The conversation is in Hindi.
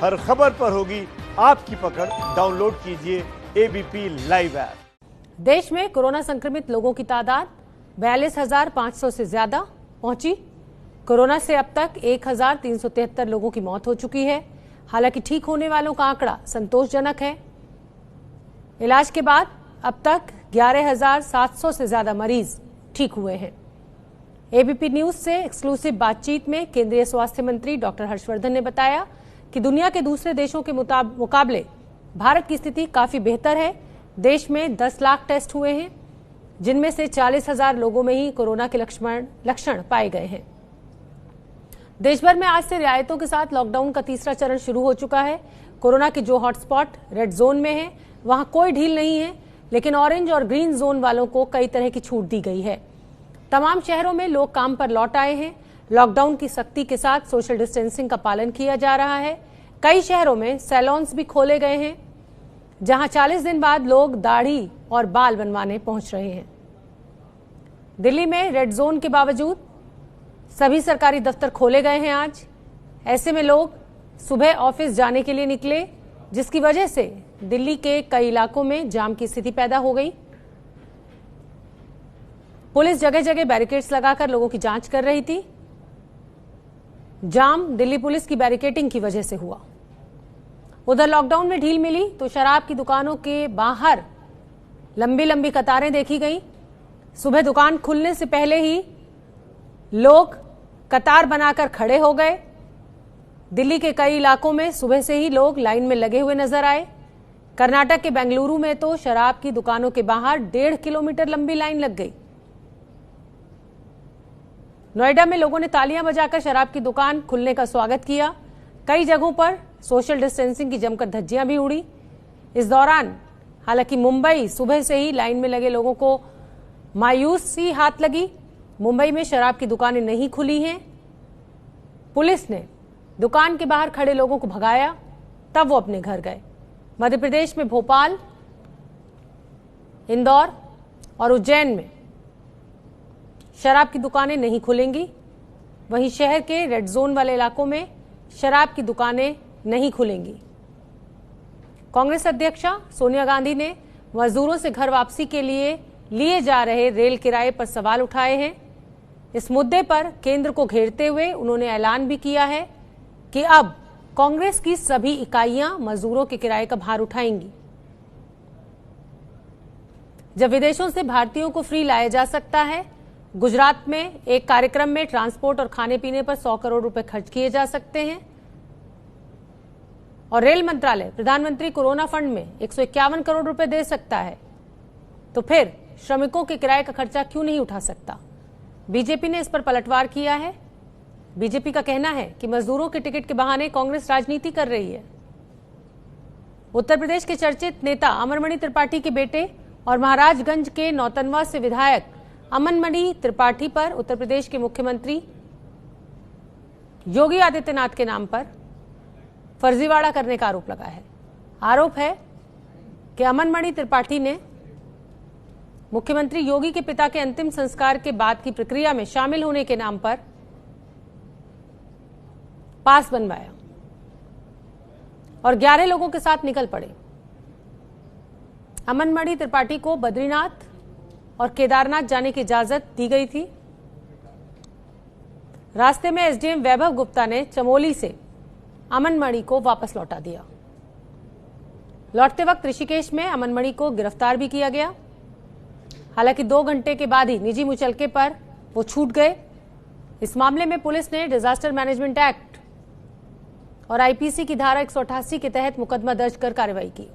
हर खबर पर होगी आपकी पकड़। डाउनलोड कीजिए एबीपी लाइव ऐप। देश में कोरोना संक्रमित लोगों की तादाद 42,500 से ज्यादा पहुंची। कोरोना से अब तक 1,373 लोगों की मौत हो चुकी है। हालांकि ठीक होने वालों का आंकड़ा संतोषजनक है। इलाज के बाद अब तक 11,700 से ज्यादा मरीज ठीक हुए हैं। एबीपी न्यूज से एक्सक्लूसिव बातचीत में केंद्रीय स्वास्थ्य मंत्री डॉक्टर हर्षवर्धन ने बताया कि दुनिया के दूसरे देशों के मुकाबले भारत की स्थिति काफी बेहतर है। देश में 10 लाख टेस्ट हुए हैं, जिनमें से 40,000 लोगों में ही कोरोना के लक्षण पाए गए हैं। देश भर में आज से रियायतों के साथ लॉकडाउन का तीसरा चरण शुरू हो चुका है। कोरोना के जो हॉटस्पॉट रेड जोन में है, वहां कोई ढील नहीं है, लेकिन ऑरेंज और ग्रीन जोन वालों को कई तरह की छूट दी गई है। तमाम शहरों में लोग काम पर लौट आए हैं। लॉकडाउन की सख्ती के साथ सोशल डिस्टेंसिंग का पालन किया जा रहा है। कई शहरों में सैलून्स भी खोले गए हैं, जहां 40 दिन बाद लोग दाढ़ी और बाल बनवाने पहुंच रहे हैं। दिल्ली में रेड जोन के बावजूद सभी सरकारी दफ्तर खोले गए हैं आज। ऐसे में लोग सुबह ऑफिस जाने के लिए निकले, जिसकी वजह से दिल्ली के कई इलाकों में जाम की स्थिति पैदा हो गई। पुलिस जगह जगह बैरिकेड्स लगाकर लोगों की जांच कर रही थी। जाम दिल्ली पुलिस की बैरिकेडिंग की वजह से हुआ। उधर लॉकडाउन में ढील मिली तो शराब की दुकानों के बाहर लंबी लंबी कतारें देखी गई। सुबह दुकान खुलने से पहले ही लोग कतार बनाकर खड़े हो गए। दिल्ली के कई इलाकों में सुबह से ही लोग लाइन में लगे हुए नजर आए। कर्नाटक के बेंगलुरु में तो शराब की दुकानों के बाहर 1.5 किलोमीटर लंबी लाइन लग गई। नोएडा में लोगों ने तालियां बजाकर शराब की दुकान खुलने का स्वागत किया। कई जगहों पर सोशल डिस्टेंसिंग की जमकर धज्जियां भी उड़ी। इस दौरान हालांकि मुंबई सुबह से ही लाइन में लगे लोगों को मायूसी हाथ लगी। मुंबई में शराब की दुकानें नहीं खुली हैं। पुलिस ने दुकान के बाहर खड़े लोगों को भगाया, तब वो अपने घर गए। मध्य प्रदेश में भोपाल, इंदौर और उज्जैन में शराब की दुकानें नहीं खुलेंगी। वहीं शहर के रेड जोन वाले इलाकों में शराब की दुकानें नहीं खुलेंगी। कांग्रेस अध्यक्षा सोनिया गांधी ने मजदूरों से घर वापसी के लिए जा रहे रेल किराए पर सवाल उठाए हैं। इस मुद्दे पर केंद्र को घेरते हुए उन्होंने ऐलान भी किया है कि अब कांग्रेस की सभी इकाइयां मजदूरों के किराए का भार उठाएंगी। जब विदेशों से भारतीयों को फ्री लाया जा सकता है, गुजरात में एक कार्यक्रम में ट्रांसपोर्ट और खाने पीने पर 100 करोड़ रुपए खर्च किए जा सकते हैं। और रेल मंत्रालय प्रधानमंत्री कोरोना फंड में 151 करोड़ रुपए दे सकता है, तो फिर श्रमिकों के किराए का खर्चा क्यों नहीं उठा सकता? बीजेपी ने इस पर पलटवार किया है। बीजेपी का कहना है कि मजदूरों के टिकट के बहाने कांग्रेस राजनीति कर रही है। उत्तर प्रदेश के चर्चित नेता अमरमणि त्रिपाठी के बेटे और महाराजगंज के नौतनवा से विधायक अमनमणि त्रिपाठी पर उत्तर प्रदेश के मुख्यमंत्री योगी आदित्यनाथ के नाम पर फर्जीवाड़ा करने का आरोप लगा है। आरोप है कि अमनमणि त्रिपाठी ने मुख्यमंत्री योगी के पिता के अंतिम संस्कार के बाद की प्रक्रिया में शामिल होने के नाम पर पास बनवाया और 11 लोगों के साथ निकल पड़े। अमनमणि त्रिपाठी को बद्रीनाथ और केदारनाथ जाने की इजाजत दी गई थी। रास्ते में एसडीएम वैभव गुप्ता ने चमोली से अमनमणि को वापस लौटा दिया। लौटते वक्त ऋषिकेश में अमनमणि को गिरफ्तार भी किया गया। हालांकि 2 घंटे के बाद ही निजी मुचलके पर वो छूट गए। इस मामले में पुलिस ने डिजास्टर मैनेजमेंट एक्ट और आईपीसी की धारा 188 के तहत मुकदमा दर्ज कर कार्रवाई की।